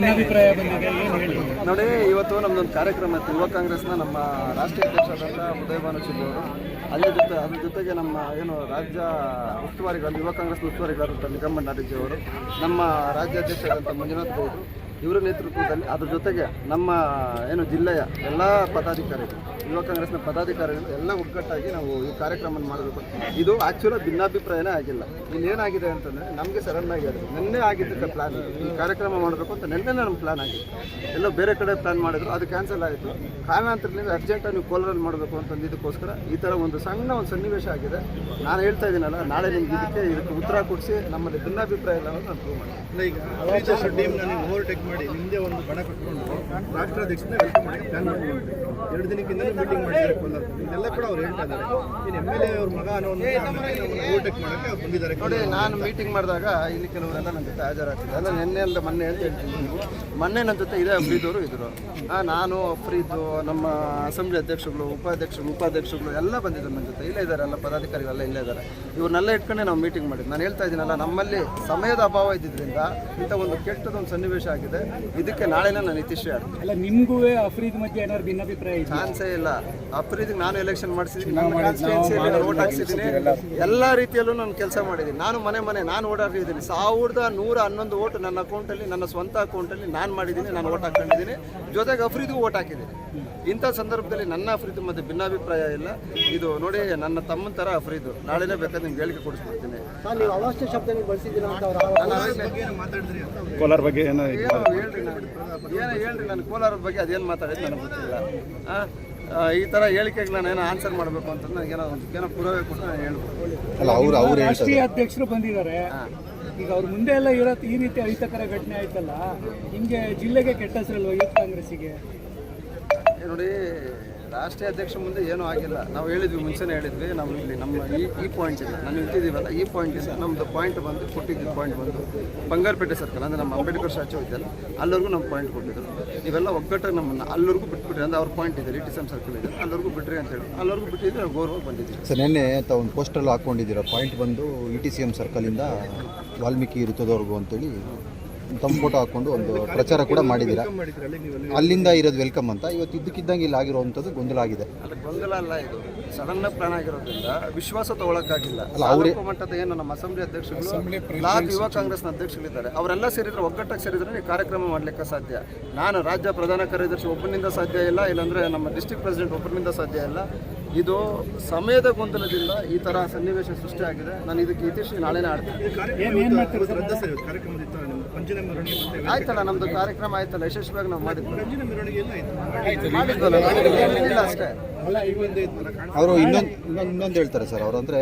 ಅಭಿಪ್ರಾಯ ಬಂದಿದೆ ಏನು ಹೇಳಿ? ನೋಡಿ, ಇವತ್ತು ನಮ್ಮದೊಂದು ಕಾರ್ಯಕ್ರಮ ಇತ್ತು. ಯುವ ಕಾಂಗ್ರೆಸ್ನ ನಮ್ಮ ರಾಷ್ಟ್ರೀಯ ಅಧ್ಯಕ್ಷರಾದಂಥ ಉದಯಭಾನು ಶಿಂದೆ ಅವರು ಅದ್ರ ಜೊತೆಗೆ ನಮ್ಮ ರಾಜ್ಯ ಉಸ್ತುವಾರಿಗಳು ಯುವ ಕಾಂಗ್ರೆಸ್ ಉಸ್ತುವಾರಿಗಳಾದಂಥ ನಿಗಮ ನಾಡಿಜಿ ಅವರು, ನಮ್ಮ ರಾಜ್ಯಾಧ್ಯಕ್ಷರಾದಂಥ ಮಂಜುನಾಥ್ ಗೌಡರು ಇವರ ನೇತೃತ್ವದಲ್ಲಿ, ಅದ್ರ ಜೊತೆಗೆ ನಮ್ಮ ಜಿಲ್ಲೆಯ ಎಲ್ಲ ಪದಾಧಿಕಾರಿಗಳು, ಯುವ ಕಾಂಗ್ರೆಸ್ನ ಪದಾಧಿಕಾರಿಗಳು ಎಲ್ಲ ಒಗ್ಗಟ್ಟಾಗಿ ನಾವು ಈ ಕಾರ್ಯಕ್ರಮ ಮಾಡಬೇಕು. ಇದು ಆ್ಯಕ್ಚುಲಾಗಿ ಭಿನ್ನಾಭಿಪ್ರಾಯನೇ ಆಗಿಲ್ಲ. ಇಲ್ಲೇನಾಗಿದೆ ಅಂತಂದರೆ, ನಮಗೆ ಸಡನ್ ಆಗಿ ಅದು ನಿನ್ನೆ ಆಗಿದ್ದಕ್ಕೆ ಪ್ಲ್ಯಾನ್, ಈ ಕಾರ್ಯಕ್ರಮ ಮಾಡಬೇಕು ಅಂತ ನಿನ್ನೆ ನಮ್ಮ ಪ್ಲ್ಯಾನ್ ಆಗಿತ್ತು. ಎಲ್ಲೋ ಬೇರೆ ಕಡೆ ಪ್ಲ್ಯಾನ್ ಮಾಡಿದ್ರು, ಅದು ಕ್ಯಾನ್ಸಲ್ ಆಯಿತು. ಕಾರಣಾಂತರದಿಂದ ಅರ್ಜೆಂಟಾಗಿ ನೀವು ಕೋಲಾರಲ್ಲಿ ಮಾಡಬೇಕು ಅಂತಂದಿದ್ದಕ್ಕೋಸ್ಕರ ಈ ಥರ ಒಂದು ಸಣ್ಣ ಸನ್ನಿವೇಶ ಆಗಿದೆ. ನಾನು ಹೇಳ್ತಾ ಇದ್ದೀನಲ್ಲ, ನಾಳೆ ನಿಮ್ಗೆ ಇದಕ್ಕೆ ಉತ್ತರ ಕೊಡಿಸಿ ನಮ್ಮಲ್ಲಿ ಭಿನ್ನಾಭಿಪ್ರಾಯ ಇಲ್ಲ ಅನ್ನೋದು ನಾನು ಪ್ರೂವ್ ಮಾಡಿ. ಈಗ ಓವರ್ಟೇಕ್ ಮಾಡಿ ನಿಮ್ಮದೇ ಒಂದು ಬಣ ಕಟ್ಕೊಂಡು ರಾಷ್ಟ್ರಾಧ್ಯಕ್ಷನ ವೆಲ್ಕಮ್ ಮಾಡಿ ಪ್ಲಾನ್ ಮಾಡಿ 2 ದಿನಕ್ಕಿಂತ ಮೀಟಿಂಗ್ ಮಾಡಿದ್ದಾರೆ ಕೋಲಾರದಲ್ಲಿ. ಇದೆಲ್ಲ ಕೂಡ ಅವ್ರು ಹೇಳ್ತಾ ಇದ್ದಾರೆ. ಇನ್ನು MLA ಅವ್ರ ಮಗ ಅನ್ನೋ ಓವರ್ಟೇಕ್ ಮಾಡೋಕ್ಕೆ ಅವ್ರು ಬಂದಿದ್ದಾರೆ. ನೋಡಿ, ನಾನು ಮೀಟಿಂಗ್ ಮಾಡಿದಾಗ ಇಲ್ಲಿ ಕೆಲವರೆಲ್ಲ ನನ್ನ ಜೊತೆ ಹಾಜರಾಗ್ತಿದೆ. ಅಲ್ಲ, ನಿನ್ನೆ ಅಲ್ಲ ಮೊನ್ನೆ ಅಂತ ಹೇಳ್ತೀನಿ. ಮೊನ್ನೆ ನನ್ನ ಜೊತೆ ಇದೇ ಅಫ್ರೀದವರು ಇದ್ದರು. ನಾನು ಅಫ್ರೀದು, ನಮ್ಮ ಅಸೆಂಬ್ಲಿ ಅಧ್ಯಕ್ಷಗಳು, ಉಪಾಧ್ಯಕ್ಷಗಳು ಎಲ್ಲ ಬಂದಿದ್ದಾರೆ ನನ್ನ ಜೊತೆ. ಇಲ್ಲೇ ಇದ್ದಾರೆ, ಎಲ್ಲ ಪದಾಧಿಕಾರಿಗಳೆಲ್ಲ ಇಲ್ಲೇ ಇದ್ದಾರೆ. ಇವ್ರನ್ನೆಲ್ಲ ಇಟ್ಕೊಂಡೆ ನಾವು ಮೀಟಿಂಗ್ ಮಾಡಿದ್ದು. ನಾನು ಹೇಳ್ತಾ ಇದ್ದೀನಲ್ಲ, ನಮ್ಮಲ್ಲಿ ಸಮಯದ ಅಭಾವ ಇದ್ದಿದ್ದರಿಂದ ಇಂಥ ಒಂದು ಕೆಟ್ಟದೊಂದು ಸನ್ನಿವೇಶ ಆಗಿದೆ. ಇದಕ್ಕೆ ನಾಳೆನೇ ನಾನು ಇತಿಶ್ರೀ ಆಡ್ತೀನಿ. ಅಲ್ಲ, ನಿಮಗೂ ಅಫ್ರೀದ್ ಮಧ್ಯೆ ಏನಾದ್ರು ಭಿನ್ನಾಭಿಪ್ರಾಯ ಇದೆ? ಚಾನ್ಸೇ ಇಲ್ಲ. ಅಫ್ರೀದಿಗೆ ನಾನು ಎಲೆಕ್ಷನ್ ಮಾಡಿಸಿದ್ದೀನಿ, ವೋಟ್ ಹಾಕ್ಸಿದ್ದೀನಿ, ಎಲ್ಲ ರೀತಿಯಲ್ಲೂ ನಾನು ಕೆಲಸ ಮಾಡಿದ್ದೀನಿ. ನಾನು ಓಡಾಡಿದ್ದೀನಿ. 1111 ವೋಟ್ ನನ್ನ ಅಕೌಂಟಲ್ಲಿ, ನನ್ನ ಸ್ವಂತ ಅಕೌಂಟಲ್ಲಿ ನಾನು ಮಾಡಿದ್ದೀನಿ. ನಾನು ವೋಟ್ ಹಾಕೊಂಡಿದ್ದೀನಿ. ಜೊತೆಗೆ ಅಫ್ರೀದಿಗೂ ವೋಟ್ ಹಾಕಿದ್ದೀನಿ. ಇಂಥ ಸಂದರ್ಭದಲ್ಲಿ ನನ್ನ ಅಫ್ರೀದ್ ಮತ್ತೆ ಭಿನ್ನಾಭಿಪ್ರಾಯ ಇಲ್ಲ. ಇದು ನೋಡಿ, ನನ್ನ ತಮ್ಮನ ಥರ ಅಫ್ರೀದು. ನಾಳೆನೇ ಬೇಕಾದ್ರೆ ನಿಮ್ಗೆ ಹೇಳಿಕೆ ಕೊಡಿಸ್ಬಿಡ್ತೀನಿ. ಕೋಲಾರ ಬಗ್ಗೆ ಏನೋ ಹೇಳ್ರಿ, ನಾನು ಕೋಲಾರದ ಬಗ್ಗೆ ಅದೇನು ಮಾತಾಡಿದ್ದು ನನಗೆ ಗೊತ್ತಿಲ್ಲ. ಈ ಥರ ಹೇಳಿಕೆಗೆ ನಾನು ಏನೋ ಆನ್ಸರ್ ಮಾಡಬೇಕು ಅಂತ ನನಗೇನೋ ಪುರಾವೆ ಕೊಟ್ಟು ನಾನು ಹೇಳ್ಬೋದು. ರಾಷ್ಟ್ರೀಯ ಅಧ್ಯಕ್ಷರು ಬಂದಿದ್ದಾರೆ. ಈಗ ಅವ್ರ ಮುಂದೆ ಎಲ್ಲ ಈ ರೀತಿ ಅಹಿತಕರ ಘಟನೆ ಆಯ್ತಲ್ಲ, ಹಿಂಗೆ ಜಿಲ್ಲೆಗೆ ಕೆಟ್ಟ ಹೆಸರಲ್ವ ಯೂತ್ ಕಾಂಗ್ರೆಸ್ಸಿಗೆ? ನೋಡಿ, ರಾಷ್ಟ್ರೀಯ ಅಧ್ಯಕ್ಷ ಮುಂದೆ ಏನೂ ಆಗಿಲ್ಲ. ನಾವು ಹೇಳಿದ್ವಿ, ಮುಂಚೆನೇ ಹೇಳಿದ್ವಿ. ನಾವು ಇಲ್ಲಿ ನಮ್ಮ ಈ ಪಾಯಿಂಟ್ ಇಲ್ಲ, ನಾನು ಇರ್ತಿದ್ದೀವಲ್ಲ, ಈ ಪಾಯಿಂಟಿಂದ ನಮ್ಮದು ಪಾಯಿಂಟ್ ಬಂದು ಕೊಟ್ಟಿದ್ದು ಪಾಯಿಂಟ್ ಬಂದು ಬಂಗಾರಪೇಟೆ ಸರ್ಕಲ್, ಅಂದರೆ ನಮ್ಮ ಅಂಬೇಡ್ಕರ್ ಸ್ಟ್ಯಾಚ್ಯೂ ಇದೆಯಲ್ಲ, ಅಲ್ಲಿವರೆಗೂ ನಮ್ಮ ಪಾಯಿಂಟ್ ಕೊಟ್ಟಿದ್ರು. ಇವೆಲ್ಲ ಒಗ್ಗಟ್ಟಾಗಿ ನಮ್ಮನ್ನು ಅಲ್ಲಿವರೆಗೂ ಬಿಟ್ಬಿಟ್ರಿ. ಅಂದರೆ ಅವ್ರ ಪಾಯಿಂಟ್ ಇದೆ, ಟಿ ಸಿ ಸರ್ಕಲ್ ಇದೆ, ಅಲ್ಲಿವರೆಗೂ ಬಿಟ್ರಿ ಅಂತ ಹೇಳಿ ಅಲ್ಲಿವರೆಗೂ ಬಿಟ್ಟಿದ್ರೆ ನಾವು ಗೌರವ ಬಂದಿದ್ದೀವಿ. ಸರ್, ನಿನ್ನೆ ಒಂದು ಪೋಸ್ಟಲ್ಲಿ ಹಾಕ್ಕೊಂಡಿದ್ದೀರ ಪಾಯಿಂಟ್ ಬಂದು ETCM ಸರ್ಕಲಿಂದ ವಾಲ್ಮೀಕಿ ವೃತ್ತದವರೆಗೂ ಅಂತೇಳಿ ತಮ್ಮ ಫೋಟೋ ಹಾಕ್ಕೊಂಡು ಒಂದು ಪ್ರಚಾರ ಕೂಡ ಮಾಡಿದ್ದೀರಾ. ಅಲ್ಲಿಂದ ಇರೋದು ವೆಲ್ಕಮ್ ಅಂತ. ಇವತ್ತು ಇದ್ದಕ್ಕಿದ್ದಂಗೆ ಇಲ್ಲಿ ಆಗಿರುವಂಥದ್ದು ಗೊಂದಲ ಆಗಿದೆ. ಅಲ್ಲ, ಗೊಂದಲ ಅಲ್ಲ, ಇದು ಸಡನ್ ಪ್ಲಾನ್ ಆಗಿರೋದ್ರಿಂದ ವಿಶ್ವಾಸ ತಗೊಳಕ್ಕಾಗಿಲ್ಲ. ಮಟ್ಟದ ಏನು ನಮ್ಮ ಅಸೆಂಬ್ಲಿ ಅಧ್ಯಕ್ಷರು, ಬ್ಲಾಕ್ ಯುವ ಕಾಂಗ್ರೆಸ್ನ ಅಧ್ಯಕ್ಷಗಳಿದ್ದಾರೆ, ಅವರೆಲ್ಲ ಸೇರಿದ್ರೆ, ಒಗ್ಗಟ್ಟಾಗಿ ಸೇರಿದ್ರೆ ಕಾರ್ಯಕ್ರಮ ಮಾಡಲಿಕ್ಕೆ ಸಾಧ್ಯ. ನಾನು ರಾಜ್ಯ ಪ್ರಧಾನ ಕಾರ್ಯದರ್ಶಿ ಒಬ್ಬನಿಂದ ಸಾಧ್ಯ ಇಲ್ಲ, ಇಲ್ಲಾಂದರೆ ನಮ್ಮ ಡಿಸ್ಟ್ರಿಕ್ಟ್ ಪ್ರೆಸಿಡೆಂಟ್ ಒಬ್ಬರಿಂದ ಸಾಧ್ಯ ಇಲ್ಲ. ಇದು ಸಮಯದ ಗೊಂದಲದಿಂದ ಈ ಥರ ಸನ್ನಿವೇಶ ಸೃಷ್ಟಿಯಾಗಿದೆ. ನಾನು ಇದಕ್ಕೆ ಇತಿಶ್ರೀ ನಾಳೆನೇ ಆಡ್ತೀನಿ. ಆಯ್ತಲ್ಲ, ನಮ್ಮದು ಕಾರ್ಯಕ್ರಮ ಆಯ್ತಲ್ಲ, ಯಶಸ್ವಿಯಾಗಿ ನಾವು ಮಾಡಿದ್ವಿ ಇಲ್ಲ ಅಷ್ಟೇ. ಅವರು ಇನ್ನೊಂದು ಹೇಳ್ತಾರೆ ಸರ್, ಅವರು ಅಂದರೆ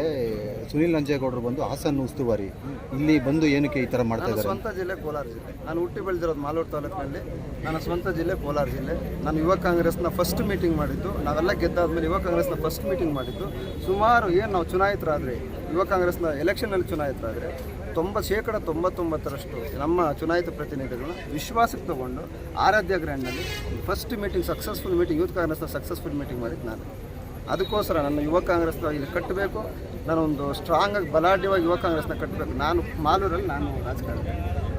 ಸುನಿಲ್ ನಂಜೇಗೌಡರು ಬಂದು ಹಾಸನ ಉಸ್ತುವಾರಿ, ಇಲ್ಲಿ ಬಂದು ಏನಕ್ಕೆ ಈ ಥರ ಮಾಡ್ತಾ ಇದ್ದಾರೆ? ಸ್ವಂತ ಜಿಲ್ಲೆ ಕೋಲಾರ ಜಿಲ್ಲೆ. ನಾನು ಹುಟ್ಟಿ ಬೆಳೆದಿರೋದು ಮಾಲೂರು ತಾಲೂಕಿನಲ್ಲಿ. ನನ್ನ ಸ್ವಂತ ಜಿಲ್ಲೆ ಕೋಲಾರ ಜಿಲ್ಲೆ. ನಾನು ಯುವ ಕಾಂಗ್ರೆಸ್ನ ಫಸ್ಟ್ ಮೀಟಿಂಗ್ ಮಾಡಿದ್ದು, ನಾವೆಲ್ಲ ಗೆದ್ದಾದ್ಮೇಲೆ ಯುವ ಕಾಂಗ್ರೆಸ್ನ ಫಸ್ಟ್ ಮೀಟಿಂಗ್ ಮಾಡಿದ್ದು. ಸುಮಾರು ನಾವು ಚುನಾಯಿತರಾದರೆ, ಯುವ ಕಾಂಗ್ರೆಸ್ನ ಎಲೆಕ್ಷನಲ್ಲಿ ಚುನಾಯಿತರಾದರೆ 99% ನಮ್ಮ ಚುನಾಯಿತ ಪ್ರತಿನಿಧಿಗಳನ್ನ ವಿಶ್ವಾಸಕ್ಕೆ ತಗೊಂಡು ಆರಾಧ್ಯ ಗ್ರ್ಯಾಂಡ್ನಲ್ಲಿ first meeting, successful meeting, youth ಕಾಂಗ್ರೆಸ್ನ ಸಕ್ಸಸ್ಫುಲ್ ಮೀಟಿಂಗ್ ಮಾಡಿದ್ದು ನಾನು. ಅದಕ್ಕೋಸ್ಕರ ನನ್ನ ಯುವ ಕಾಂಗ್ರೆಸ್ನ ಇಲ್ಲಿ ಕಟ್ಟಬೇಕು. ನಾನೊಂದು ಸ್ಟ್ರಾಂಗಾಗಿ ಬಲಾಢ್ಯವಾಗಿ ಯುವ ಕಾಂಗ್ರೆಸ್ನ ಕಟ್ಟಬೇಕು. ನಾನು ಮಾಲೂರಲ್ಲಿ ನಾನು ರಾಜಕಾರಣ.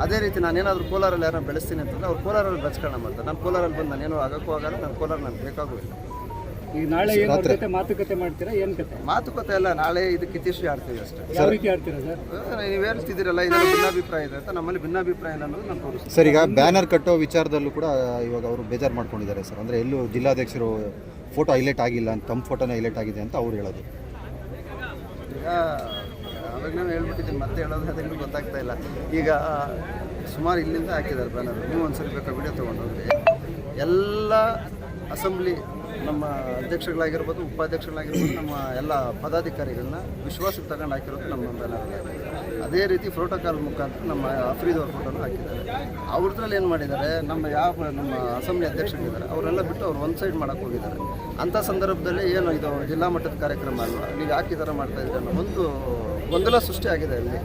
ಅದೇ ರೀತಿ ನಾನೇನಾದರೂ ಕೋಲಾರಲ್ಲಿ ಯಾರನ್ನ ಬೆಳೆಸ್ತೀನಿ ಅಂತಂದರೆ ಅವ್ರು ಕೋಲಾರಲ್ಲಿ ರಾಜಕಾರಣ ಮಾಡ್ತಾರೆ. ನಾನು ಕೋಲಾರಲ್ಲಿ ಬಂದು ನಾನೇನೋ ಆಗೋಕ್ಕೂ ಆಗಲ್ಲ. ನಾನು ಕೋಲಾರ ನನಗೆ ಬೇಕಾಗೋಲ್ಲ. ಈಗ ನಾಳೆ ಮಾತುಕತೆ ಮಾಡ್ತೀರಾ? ಏನು ಕತೆ? ಮಾತುಕತೆ ಎಲ್ಲ ನಾಳೆ ಇದಕ್ಕೆ ಇತಿಶ್ರೀ ಆಡ್ತೀವಿ ಅಷ್ಟೇ. ಯಾವ ರೀತಿ ಆಡ್ತೀರಾ ಸರ್? ನೀವು ಹೇಳ್ತಿದ್ದೀರಲ್ಲ, ಇದರಲ್ಲಿ ಭಿನ್ನಾಭಿಪ್ರಾಯ ಇದೆ ಅಂತ. ನಮ್ಮಲ್ಲಿ ಭಿನ್ನಾಭಿಪ್ರಾಯ ಇಲ್ಲ ಅನ್ನೋದು ನಾನು ತೋರಿಸ್ತೀನಿ. ಸರ್, ಈಗ ಬ್ಯಾನರ್ ಕಟ್ಟೋ ವಿಚಾರದಲ್ಲೂ ಕೂಡ ಇವಾಗ ಅವರು ಬೇಜಾರು ಮಾಡ್ಕೊಂಡಿದ್ದಾರೆ ಸರ್. ಅಂದರೆ ಎಲ್ಲೂ ಜಿಲ್ಲಾಧ್ಯಕ್ಷರು ಫೋಟೋ ಹೈಲೈಟ್ ಆಗಿಲ್ಲ ಅಂತ, ತಮ್ಮ ಫೋಟೋನೇ ಹೈಲೈಟ್ ಆಗಿದೆ ಅಂತ ಅವ್ರು ಹೇಳೋದು. ಈಗ ಅವಾಗ ನಾನು ಹೇಳ್ಬಿಟ್ಟಿದ್ದೀನಿ, ಮತ್ತೆ ಹೇಳೋದು ಅದೆಲ್ಲೂ ಗೊತ್ತಾಗ್ತಾ ಇಲ್ಲ. ಈಗ ಸುಮಾರು ಇಲ್ಲಿಂದ ಹಾಕಿದ್ದಾರೆ ಬ್ಯಾನರ್. ನೀವು ಒಂದ್ಸರಿ ಬೇಕಾ ವಿಡಿಯೋ ತೊಗೊಂಡೋಗ್ರಿ. ಎಲ್ಲ ಅಸೆಂಬ್ಲಿ ನಮ್ಮ ಅಧ್ಯಕ್ಷಗಳಾಗಿರ್ಬೋದು, ಉಪಾಧ್ಯಕ್ಷಗಳಾಗಿರ್ಬೋದು, ನಮ್ಮ ಎಲ್ಲ ಪದಾಧಿಕಾರಿಗಳನ್ನ ವಿಶ್ವಾಸಕ್ಕೆ ತಗೊಂಡು ಹಾಕಿರೋದು ನಮ್ಮ ಬ್ಯಾನರ್. ಅದೇ ರೀತಿ ಪ್ರೋಟೋಕಾಲ್ ಮುಖಾಂತರ ನಮ್ಮ ಅಫ್ರೀದ್ ಅವ್ರ ಫೋಟೋನ ಹಾಕಿದ್ದಾರೆ. ಅವ್ರದ್ರಲ್ಲಿ ಏನು ಮಾಡಿದ್ದಾರೆ, ನಮ್ಮ ಅಸೆಂಬ್ಲಿ ಅಧ್ಯಕ್ಷರಿದ್ದಾರೆ ಅವರೆಲ್ಲ ಬಿಟ್ಟು ಅವ್ರು ಒಂದು ಸೈಡ್ ಮಾಡೋಕ್ಕೆ ಹೋಗಿದ್ದಾರೆ. ಅಂಥ ಸಂದರ್ಭದಲ್ಲಿ ಏನು ಇದು ಜಿಲ್ಲಾ ಮಟ್ಟದ ಕಾರ್ಯಕ್ರಮ ಅಲ್ವಾ, ನೀವು ಯಾಕೆ ಈ ಥರ ಮಾಡ್ತಾಯಿದ್ದೀರ ಅನ್ನೋ ಒಂದು ಗೊಂದಲ ಸೃಷ್ಟಿಯಾಗಿದೆ ಅಲ್ಲಿ.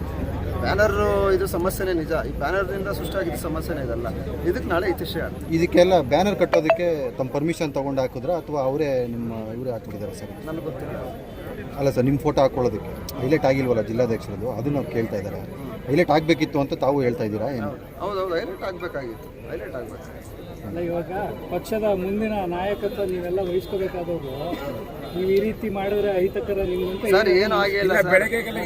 ಬ್ಯಾನರು ಇದು ಸಮಸ್ಯೆನೇ ನಿಜ. ಈ ಬ್ಯಾನರ್ನಿಂದ ಸೃಷ್ಟಿಯಾಗಿದ್ದ ಸಮಸ್ಯೆನೇ ಇದಲ್ಲ. ಇದಕ್ಕೆ ನಾಳೆ ಇತಿಶ್ರೀ ಆಡ್ತೀವಿ. ಇದಕ್ಕೆಲ್ಲ ಬ್ಯಾನರ್ ಕಟ್ಟೋದಕ್ಕೆ ತಮ್ಮ ಪರ್ಮಿಷನ್ ತೊಗೊಂಡು ಹಾಕಿದ್ರಾ ಅಥವಾ ಅವರೇ ಇವರೇ ಹಾಕಿದ್ದಾರೆ ಸರ್? ನನಗೆ ಗೊತ್ತಿಲ್ಲ. ಅಲ್ಲ ಸರ್, ನಿಮ್ಮ ಫೋಟೋ ಹಾಕ್ಕೊಳ್ಳೋದಕ್ಕೆ ಹೈಲೈಟ್ ಆಗಿಲ್ವಲ್ಲ ಜಿಲ್ಲಾಧ್ಯಕ್ಷರದ್ದು, ಅದನ್ನು ಕೇಳ್ತಾ ಇದ್ದಾರೆ. ಹೈಲೈಟ್ ಆಗಬೇಕಿತ್ತು ಅಂತ ತಾವು ಹೇಳ್ತಾ ಇದ್ದೀರಾ ಏನು? ಹೌದೌದು, ಹೈಲೈಟ್ ಆಗಬೇಕಾಗಿತ್ತು. ಹೈಲೈಟ್ ಆಗಬೇಕು. ಅಲ್ಲ, ಇವಾಗ ಪಕ್ಷದ ಮುಂದಿನ ನಾಯಕತ್ವ ನೀವೆಲ್ಲ ವಹಿಸ್ಕೋಬೇಕಾದವರು ನೀವು ಈ ರೀತಿ ಮಾಡಿದ್ರೆ ಅಹಿತಕರ ನಿಮ್ಗಂತ ಸರ್ ಏನೂ ಆಗಿಲ್ಲ ಸರ್.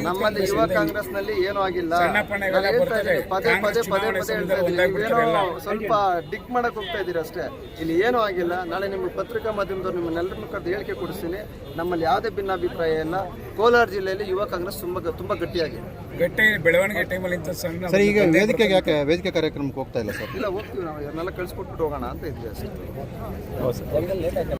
ನಮ್ಮಲ್ಲಿ ಯುವ ಕಾಂಗ್ರೆಸ್ನಲ್ಲಿ ಏನೂ ಆಗಿಲ್ಲ. ನಾನು ಹೇಳ್ತಾ ಇದ್ದೀನಿ, ಪದೇ ಪದೇ ಹೇಳ್ತಾ ಇದ್ದೀನಿ, ನೀವೇನೋ ಸ್ವಲ್ಪ ಡಿಗ್ ಮಾಡಕ್ ಹೋಗ್ತಾ ಇದ್ದೀರಿ ಅಷ್ಟೇ. ಇಲ್ಲಿ ಏನೂ ಆಗಿಲ್ಲ. ನಾಳೆ ನಿಮ್ಮ ಪತ್ರಿಕಾ ಮಾಧ್ಯಮದವ್ರು ನಿಮ್ಮನ್ನೆಲ್ಲರನ್ನು ಕರೆದು ಹೇಳಿಕೆ ಕೊಡಿಸ್ತೀನಿ. ನಮ್ಮಲ್ಲಿ ಯಾವುದೇ ಭಿನ್ನಾಭಿಪ್ರಾಯ ಇಲ್ಲ. ಕೋಲಾರ ಜಿಲ್ಲೆಯಲ್ಲಿ ಯುವ ಕಾಂಗ್ರೆಸ್ ತುಂಬಾ ಗಟ್ಟಿಯಾಗಿದೆ. ಬೆಳವಣಿಗೆ ಟೈಮಲ್ಲಿ ಇಂಥ ಸಣ್ಣ ಸರ್ ಈಗ ವೇದಿಕೆ ಕಾರ್ಯಕ್ರಮಕ್ಕೆ ಹೋಗ್ತಾ ಇಲ್ಲ ಸರ್? ಇಲ್ಲ, ಹೋಗ್ತೀವಿ ನಾವು. ಇವನ್ನೆಲ್ಲ ಕಳಿಸ್ಕೊಟ್ಬಿಟ್ಟು ಹೋಗೋಣ ಅಂತ ಇದ್ವಿ ಅಷ್ಟೇ.